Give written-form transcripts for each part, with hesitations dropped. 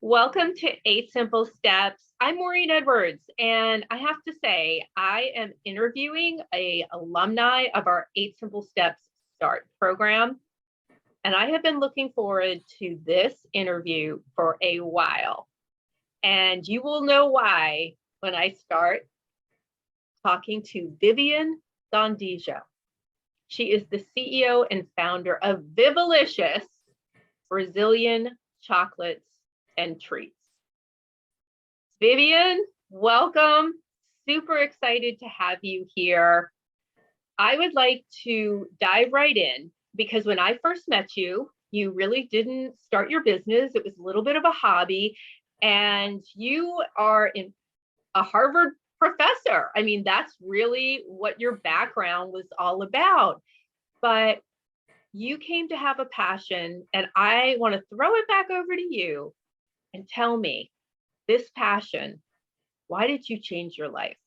Welcome to 8 Simple Steps. I'm Maureen Edwards, and I have to say, I am interviewing an alumni of our 8 Simple Steps Start program, and I have been looking forward to this interview for a while. And you will know why when I start talking to Viviane Gontijo. She is the CEO and founder of Vivilicious, Brazilian chocolates and treats. Viviane, welcome. Super excited to have you here. I would like to dive right in because when I first met you, you really didn't start your business. It was a little bit of a hobby, and you are a Harvard professor. I mean, that's really what your background was all about. But you came to have a passion, and I want to throw it back over to you and tell me this passion. Why did you change your life?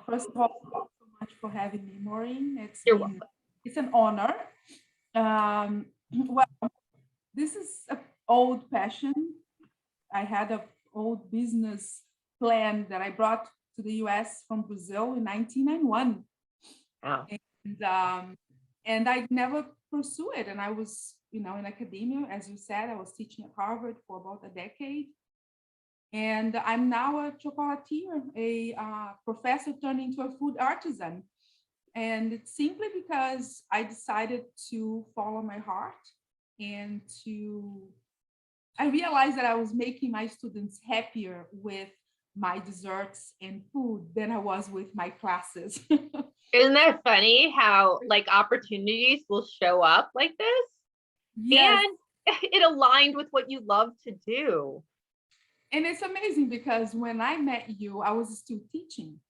First of all, thank you so much for having me, Maureen. You're welcome. It's an honor. Well, this is an old passion. I had an old business plan that I brought to the US from Brazil in 1991. Wow. And I never pursued it. And I was, in academia, as you said, I was teaching at Harvard for about a decade. And I'm now a chocolatier, a professor turned into a food artisan. And it's simply because I decided to follow my heart and I realized that I was making my students happier with my desserts and food than I was with my classes. Isn't that funny how like opportunities will show up like this? Yes. And it aligned with what you love to do. And it's amazing because when I met you, I was still teaching.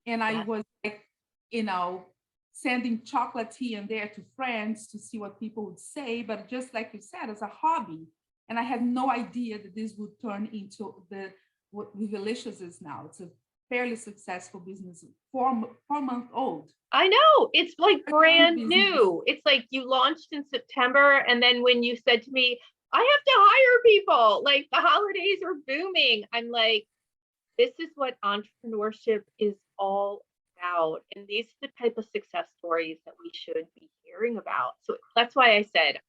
And I was like, sending chocolate here and there to friends to see what people would say. But just like you said, as a hobby. And I had no idea that this would turn into what Vivilicious is now. It's a fairly successful business, 4-month old. I know, it's like brand new. It's like you launched in September, and then when you said to me, I have to hire people, like the holidays are booming, I'm like, this is what entrepreneurship is all about. And these are the type of success stories that we should be hearing about. So that's why I said,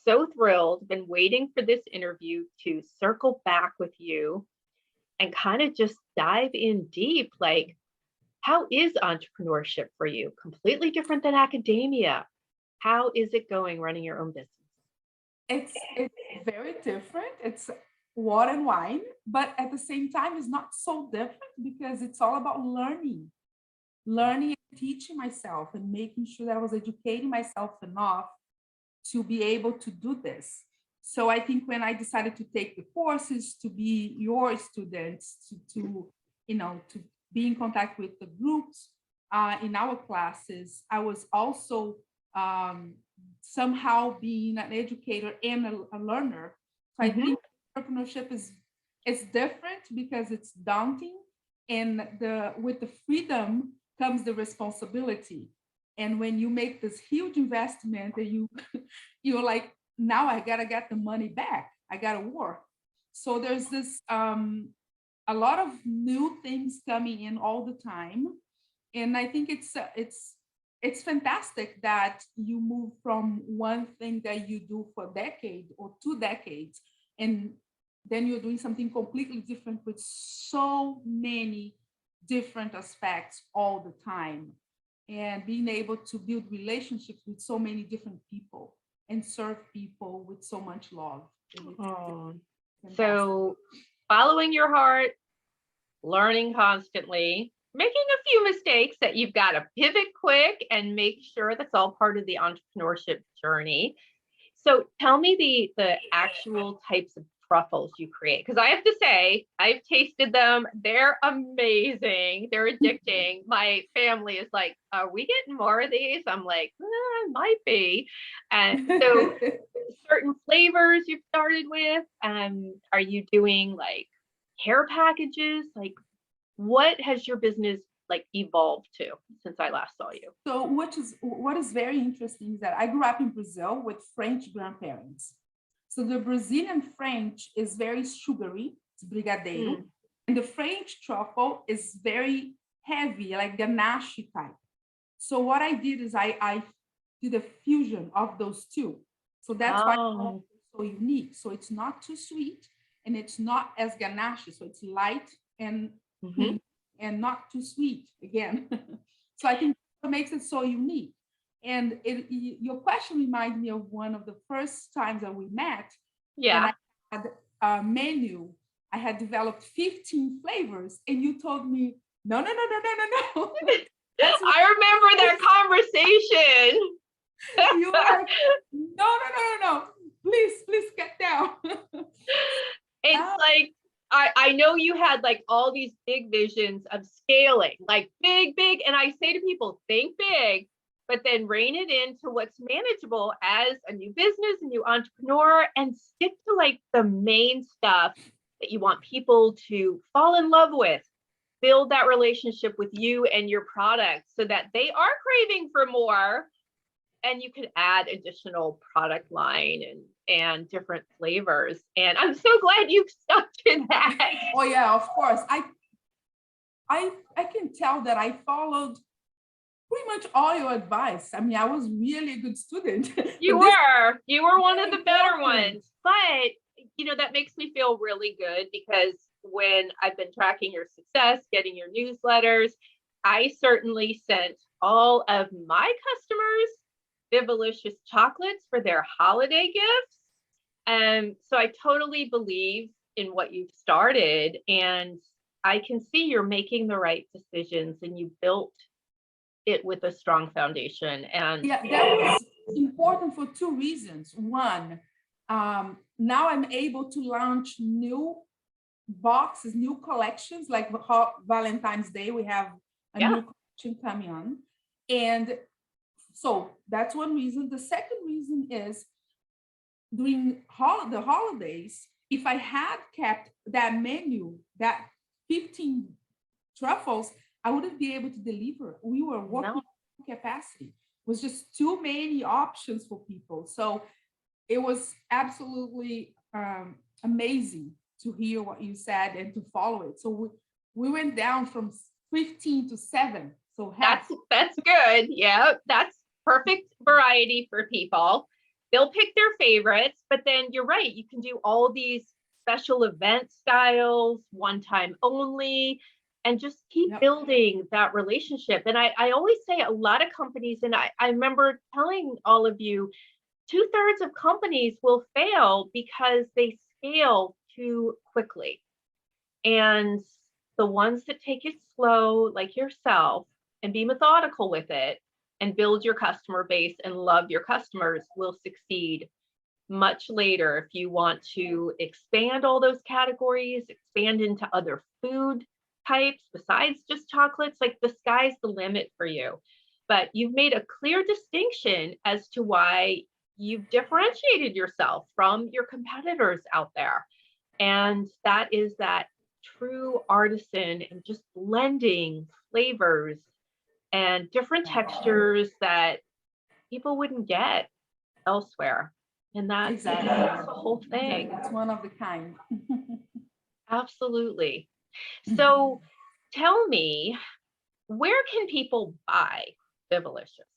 so thrilled, been waiting for this interview to circle back with you and kind of just dive in deep. Like, how is entrepreneurship for you? Completely different than academia. How is it going running your own business? It's very different. It's water and wine, but at the same time, it's not so different because it's all about learning and teaching myself and making sure that I was educating myself enough to be able to do this. So I think when I decided to take the courses, to be your students, to be in contact with the groups in our classes, I was also somehow being an educator and a learner. So I think entrepreneurship it's different because it's daunting, and with the freedom comes the responsibility. And when you make this huge investment, and you're like, now I gotta get the money back. I gotta work. So there's this a lot of new things coming in all the time, and I think it's fantastic that you move from one thing that you do for a decade or 2 decades, and then you're doing something completely different with so many different aspects all the time, and being able to build relationships with so many different people and serve people with so much love. So following your heart, learning constantly, making a few mistakes that you've got to pivot quick and make sure that's all part of the entrepreneurship journey. So tell me the actual types of truffles you create, because I have to say, I've tasted them. They're amazing. They're addicting. My family is like, are we getting more of these? I'm like, might be. And so certain flavors you've started with, are you doing like care packages? Like, what has your business like evolved to since I last saw you? So what is very interesting is that I grew up in Brazil with French grandparents. So the Brazilian French is very sugary, it's brigadeiro, Mm. and the French truffle is very heavy, like ganache type. So what I did is I did a fusion of those two. So that's why Oh. it's so unique. So it's not too sweet and it's not as ganache. So it's light and Mhm. creamy and not too sweet again. So I think what makes it so unique. And your question reminded me of one of the first times that we met, and Yeah. I had a menu. I had developed 15 flavors, and you told me, no, no, no, no, no, no, no. That's what I remember that conversation. you were like, no, no, no, no, no. Please get down. It's Ah, like I know you had like all these big visions of scaling, like big, big. And I say to people, think big, but then rein it into what's manageable as a new business, a new entrepreneur, and stick to like the main stuff that you want people to fall in love with. Build that relationship with you and your product so that they are craving for more, and you can add additional product line and different flavors. And I'm so glad you stuck to that. oh yeah, of course. I can tell that I followed pretty much all your advice. I mean, I was really a good student, You but this is were one of very the better important. ones. But that makes me feel really good because when I've been tracking your success, getting your newsletters, I certainly sent all of my customers Vivilicious chocolates for their holiday gifts. So I totally believe in what you've started, and I can see you're making the right decisions and you built it with a strong foundation. And Yeah, that was important for two reasons. One, now I'm able to launch new boxes, new collections, like Valentine's Day, we have a yeah, new collection coming on. And so that's one reason. The second reason is during the holidays, if I had kept that menu, that 15 truffles, I wouldn't be able to deliver. We were no, working capacity. It was just too many options for people. So it was absolutely amazing to hear what you said and to follow it. So we went down from 15 to 7. So half. that's good. Yeah, that's perfect variety for people. They'll pick their favorites, but then you're right, you can do all these special event styles, one time only, and just keep Yep. building that relationship. And I always say a lot of companies, and I remember telling all of you, 2/3 of companies will fail because they scale too quickly. And the ones that take it slow, like yourself, and be methodical with it and build your customer base and love your customers will succeed much later. If you want to expand all those categories, expand into other food types besides just chocolates, like the sky's the limit for you. But you've made a clear distinction as to why you've differentiated yourself from your competitors out there. And that is that true artisan and just blending flavors and different textures that people wouldn't get elsewhere. And that's Exactly. the whole Exactly. thing. It's one of the kind. Absolutely. So tell me, where can people buy Vivilicious?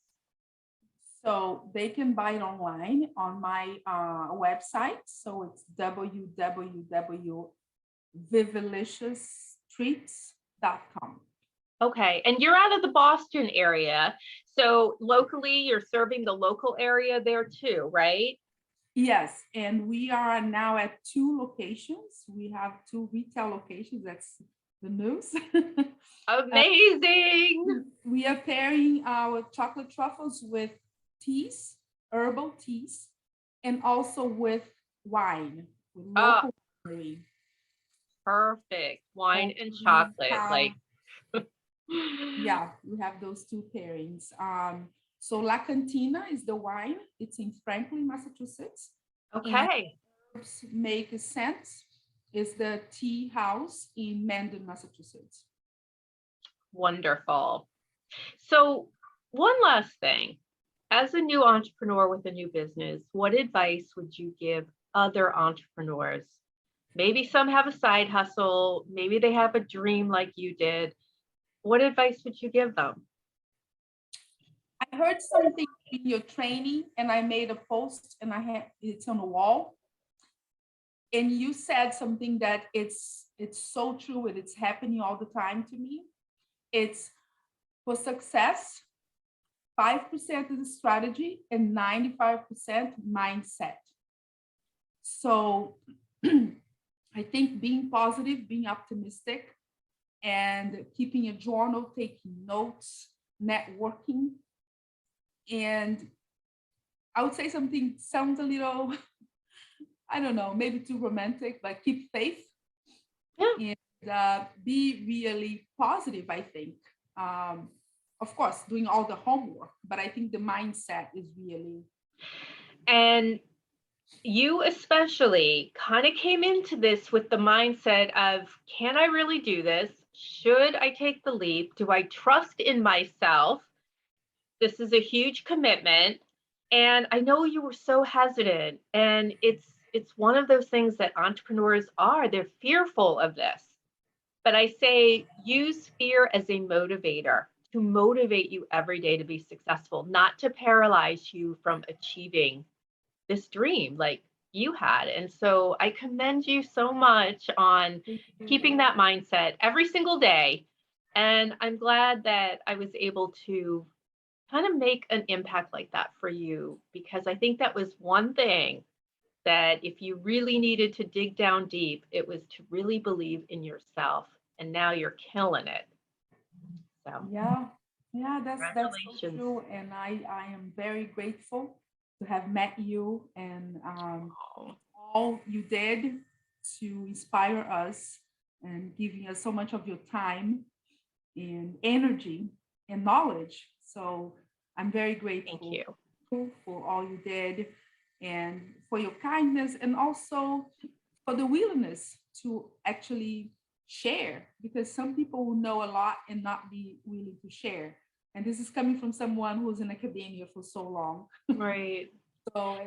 So they can buy it online on my website. So it's www.vivilicioustreats.com. Okay. And you're out of the Boston area. So locally, you're serving the local area there too, right? Yes, and we are now at 2 locations. We have 2 retail locations. That's the news. Amazing. We are pairing our chocolate truffles with teas, herbal teas, and also with wine, with Oh, local winery. perfect. Wine So and we chocolate. have, Like, yeah, we have those 2 pairings. So La Cantina is the wine. It's in Franklin, Massachusetts. And okay. Make a Sense is the tea house in Mendon, Massachusetts. Wonderful. So, one last thing. As a new entrepreneur with a new business, what advice would you give other entrepreneurs? Maybe some have a side hustle, maybe they have a dream like you did. What advice would you give them? I heard something in your training and I made a post and I had it's on the wall. And you said something that it's so true and it's happening all the time to me. It's for success, 5% is the strategy and 95% mindset. So I think being positive, being optimistic, and keeping a journal, taking notes, networking, and I would say something sounds a little, I don't know, maybe too romantic, but keep faith Yeah. and be really positive, I think. Of course, doing all the homework, but I think the mindset is really. And you especially kind of came into this with the mindset of, can I really do this? Should I take the leap? Do I trust in myself? This is a huge commitment. And I know you were so hesitant. And it's one of those things that entrepreneurs are. They're fearful of this. But I say use fear as a motivator to motivate you every day to be successful, not to paralyze you from achieving this dream like you had. And so I commend you so much on keeping that mindset every single day. And I'm glad that I was able to kind of make an impact like that for you, because I think that was one thing that if you really needed to dig down deep, it was to really believe in yourself. And now you're killing it. So Yeah, yeah, that's so congratulations. true, and I am very grateful to have met you and Oh, all you did to inspire us and giving us so much of your time and energy and knowledge. So I'm very thank grateful you. for all you did and for your kindness and also for the willingness to actually share because some people will know a lot and not be willing to share. And this is coming from someone who's in academia for so long. Right. So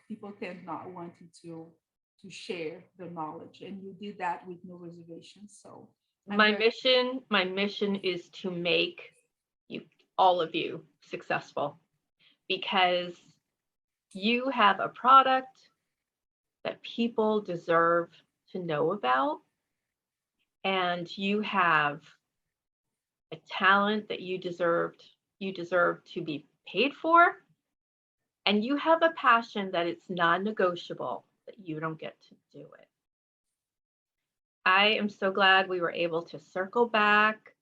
people tend not wanting to share the knowledge, and you did that with no reservations. So I'm very My mission is to make you, all of you, successful, because you have a product that people deserve to know about, and you have a talent that you deserve to be paid for, and you have a passion that it's non-negotiable that you don't get to do it. I am so glad we were able to circle back.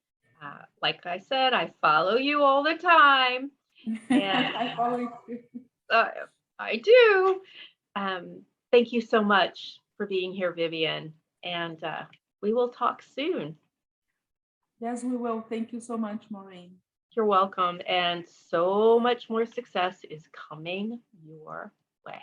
Like I said, I follow you all the time, and I follow you. uh, I do. Thank you so much for being here, Vivian, and we will talk soon. Yes, we will. Thank you so much, Maureen. You're welcome, and so much more success is coming your way.